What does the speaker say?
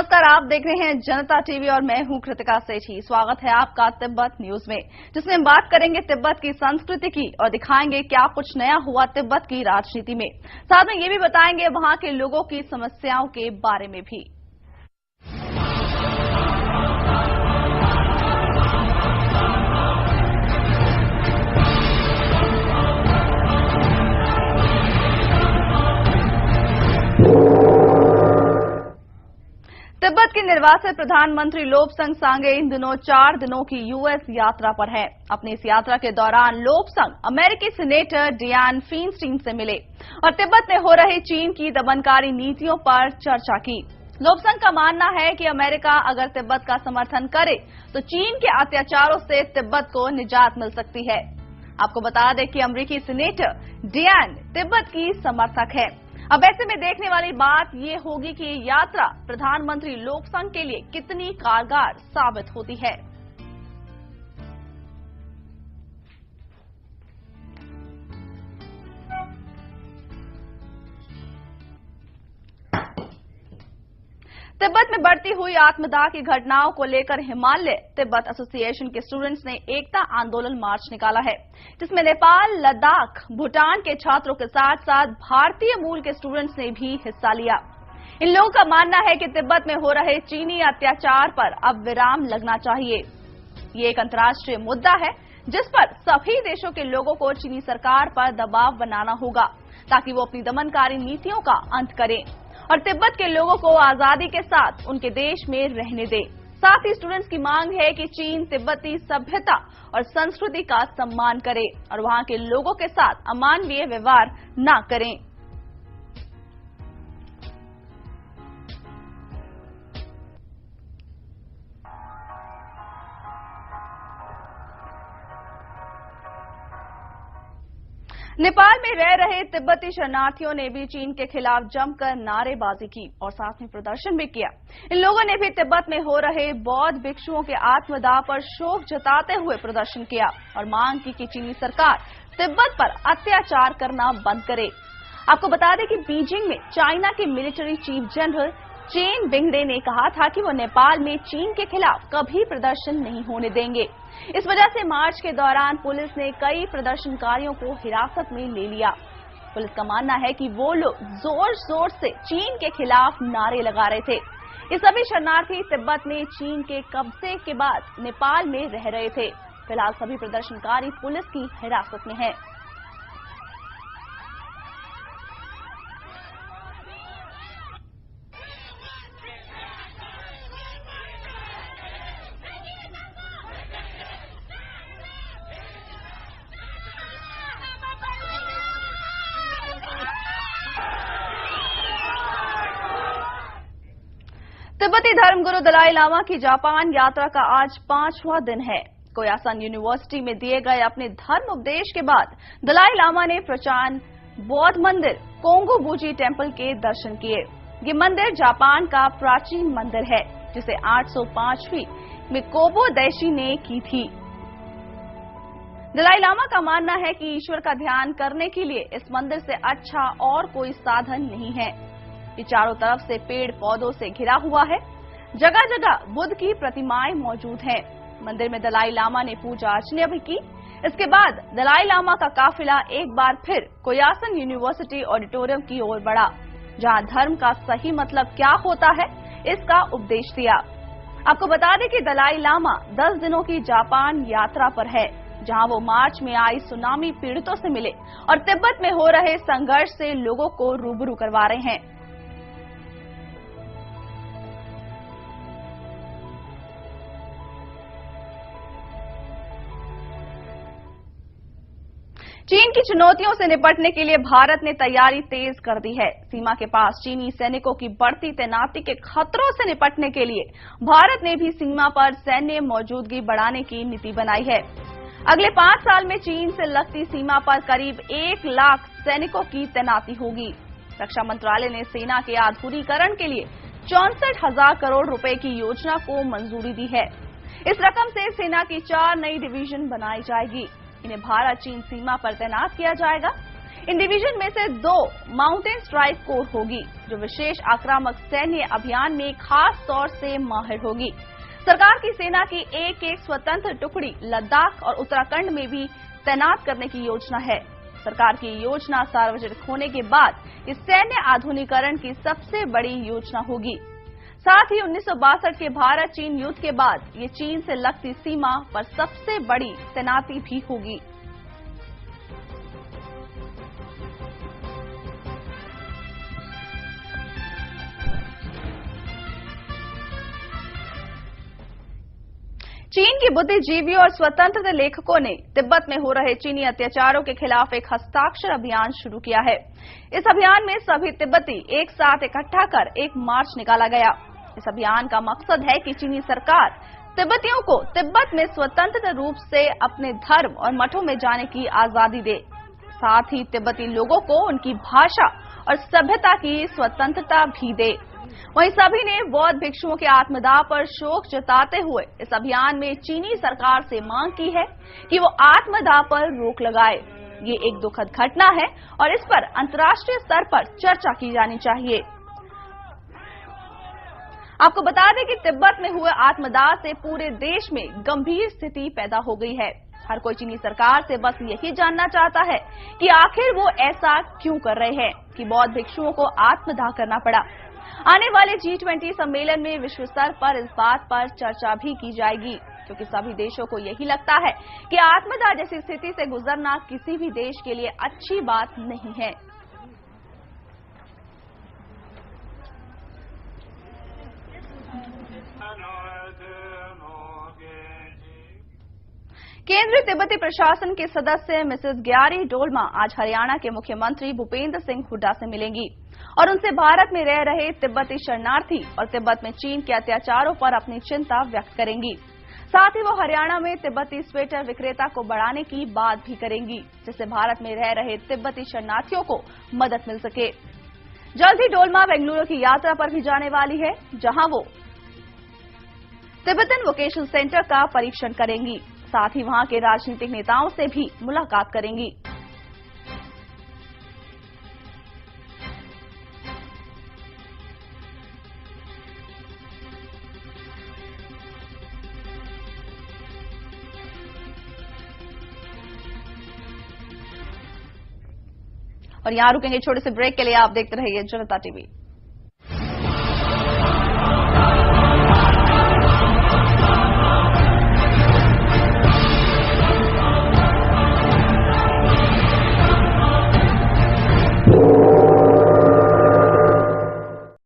नमस्कार, आप देख रहे हैं जनता टीवी और मैं हूं कृतिका सेठी। स्वागत है आपका तिब्बत न्यूज में, जिसमें हम बात करेंगे तिब्बत की संस्कृति की और दिखाएंगे क्या कुछ नया हुआ तिब्बत की राजनीति में। साथ में ये भी बताएंगे वहां के लोगों की समस्याओं के बारे में भी। तिब्बत के निर्वासित प्रधानमंत्री लोब्संग सांगे इन दिनों 4 दिनों की यूएस यात्रा पर हैं। अपनी इस यात्रा के दौरान लोब्संग अमेरिकी सीनेटर डियान फीनस्टीन से मिले और तिब्बत में हो रही चीन की दमनकारी नीतियों पर चर्चा की। लोब्संग का मानना है कि अमेरिका अगर तिब्बत का समर्थन करे तो चीन के अत्याचारों से तिब्बत को निजात मिल सकती है। आपको बता दें कि अमेरिकी सीनेटर डियान तिब्बत की समर्थक है। अब ऐसे में देखने वाली बात ये होगी कि ये यात्रा प्रधानमंत्री लोब्संग के लिए कितनी कारगर साबित होती है। तिब्बत में बढ़ती हुई आत्मदाह की घटनाओं को लेकर हिमालय तिब्बत एसोसिएशन के स्टूडेंट्स ने एकता आंदोलन मार्च निकाला है, जिसमें नेपाल, लद्दाख, भूटान के छात्रों के साथ साथ भारतीय मूल के स्टूडेंट्स ने भी हिस्सा लिया। इन लोगों का मानना है कि तिब्बत में हो रहे चीनी अत्याचार पर अब विराम लगना चाहिए। ये एक अंतर्राष्ट्रीय मुद्दा है जिस पर सभी देशों के लोगों को चीनी सरकार पर दबाव बनाना होगा ताकि वो अपनी दमनकारी नीतियों का अंत करें और तिब्बत के लोगों को आजादी के साथ उनके देश में रहने दे। साथ ही स्टूडेंट्स की मांग है कि चीन तिब्बती सभ्यता और संस्कृति का सम्मान करे और वहां के लोगों के साथ अमानवीय व्यवहार न करें। नेपाल में रह रहे तिब्बती शरणार्थियों ने भी चीन के खिलाफ जमकर नारेबाजी की और साथ में प्रदर्शन भी किया। इन लोगों ने भी तिब्बत में हो रहे बौद्ध भिक्षुओं के आत्मदाह पर शोक जताते हुए प्रदर्शन किया और मांग की कि चीनी सरकार तिब्बत पर अत्याचार करना बंद करे। आपको बता दें कि बीजिंग में चाइना के मिलिट्री चीफ जनरल चेन बिंगडे ने कहा था कि वो नेपाल में चीन के खिलाफ कभी प्रदर्शन नहीं होने देंगे। इस वजह से मार्च के दौरान पुलिस ने कई प्रदर्शनकारियों को हिरासत में ले लिया। पुलिस का मानना है कि वो लोग जोर जोर से चीन के खिलाफ नारे लगा रहे थे। ये सभी शरणार्थी तिब्बत में चीन के कब्जे के बाद नेपाल में रह रहे थे। फिलहाल सभी प्रदर्शनकारी पुलिस की हिरासत में हैं। तिब्बती धर्मगुरु दलाई लामा की जापान यात्रा का आज 5वां दिन है। कोयासन यूनिवर्सिटी में दिए गए अपने धर्म उपदेश के बाद दलाई लामा ने प्रचान बौद्ध मंदिर कोंगो बुजी टेम्पल के दर्शन किए। ये मंदिर जापान का प्राचीन मंदिर है जिसे 805वीं में कोबो दैशी ने की थी। दलाई लामा का मानना है कि ईश्वर का ध्यान करने के लिए इस मंदिर से अच्छा और कोई साधन नहीं है। ये चारों तरफ से पेड़ पौधों से घिरा हुआ है। जगह जगह बुद्ध की प्रतिमाएं मौजूद हैं। मंदिर में दलाई लामा ने पूजा अर्चना भी की। इसके बाद दलाई लामा का काफिला एक बार फिर कोयासन यूनिवर्सिटी ऑडिटोरियम की ओर बढ़ा, जहां धर्म का सही मतलब क्या होता है इसका उपदेश दिया। आपको बता दें कि दलाई लामा 10 दिनों की जापान यात्रा पर है, जहां वो मार्च में आई सुनामी पीड़ितों से मिले और तिब्बत में हो रहे संघर्ष से लोगों को रूबरू करवा रहे हैं। चीन की चुनौतियों से निपटने के लिए भारत ने तैयारी तेज कर दी है। सीमा के पास चीनी सैनिकों की बढ़ती तैनाती के खतरों से निपटने के लिए भारत ने भी सीमा पर सैन्य मौजूदगी बढ़ाने की नीति बनाई है। अगले 5 साल में चीन से लगती सीमा पर करीब 1 लाख सैनिकों की तैनाती होगी। रक्षा मंत्रालय ने सेना के आधुनिकीकरण के लिए 64,000 करोड़ रुपए की योजना को मंजूरी दी है। इस रकम से सेना की 4 नई डिवीजन बनाई जाएगी। इन्हें भारत चीन सीमा पर तैनात किया जाएगा। इन डिवीजन में से 2 माउंटेन स्ट्राइक कोर होगी, जो विशेष आक्रामक सैन्य अभियान में खास तौर से माहिर होगी। सरकार की सेना की एक स्वतंत्र टुकड़ी लद्दाख और उत्तराखंड में भी तैनात करने की योजना है। सरकार की योजना सार्वजनिक होने के बाद इस सैन्य आधुनिकीकरण की सबसे बड़ी योजना होगी। साथ ही 1962 के भारत चीन युद्ध के बाद ये चीन से लगती सीमा पर सबसे बड़ी तैनाती भी होगी। चीन के बुद्धिजीवियों और स्वतंत्रता लेखकों ने तिब्बत में हो रहे चीनी अत्याचारों के खिलाफ एक हस्ताक्षर अभियान शुरू किया है। इस अभियान में सभी तिब्बती एक साथ इकट्ठा कर एक मार्च निकाला गया। इस अभियान का मकसद है कि चीनी सरकार तिब्बतियों को तिब्बत में स्वतंत्र रूप से अपने धर्म और मठों में जाने की आजादी दे, साथ ही तिब्बती लोगों को उनकी भाषा और सभ्यता की स्वतंत्रता भी दे। वहीं सभी ने बौद्ध भिक्षुओं के आत्मदाह पर शोक जताते हुए इस अभियान में चीनी सरकार से मांग की है कि वो आत्मदाह पर रोक लगाए। ये एक दुखद घटना है और इस पर अंतर्राष्ट्रीय स्तर पर चर्चा की जानी चाहिए। आपको बता दें कि तिब्बत में हुए आत्मदाह से पूरे देश में गंभीर स्थिति पैदा हो गई है। हर कोई चीनी सरकार से बस यही जानना चाहता है कि आखिर वो ऐसा क्यों कर रहे हैं कि बौद्ध भिक्षुओं को आत्मदाह करना पड़ा। आने वाले G20 सम्मेलन में विश्व स्तर पर इस बात पर चर्चा भी की जाएगी, क्योंकि सभी देशों को यही लगता है कि आत्मदाह जैसी स्थिति से गुजरना किसी भी देश के लिए अच्छी बात नहीं है। केंद्रीय तिब्बती प्रशासन के सदस्य मिसेस ग्यारी डोलमा आज हरियाणा के मुख्यमंत्री भूपेंद्र सिंह हुड्डा से मिलेंगी और उनसे भारत में रह रहे तिब्बती शरणार्थी और तिब्बत में चीन के अत्याचारों पर अपनी चिंता व्यक्त करेंगी। साथ ही वो हरियाणा में तिब्बती स्वेटर विक्रेता को बढ़ाने की बात भी करेंगी, जिससे भारत में रह रहे तिब्बती शरणार्थियों को मदद मिल सके। जल्द ही डोलमा बेंगलुरु की यात्रा पर भी जाने वाली है, जहां वो तिब्बतन वोकेशनल सेंटर का परीक्षण करेंगी। साथ ही वहां के राजनीतिक नेताओं से भी मुलाकात करेंगी। और यहां रुकेंगे छोटे से ब्रेक के लिए। आप देखते रहिए जनता टीवी।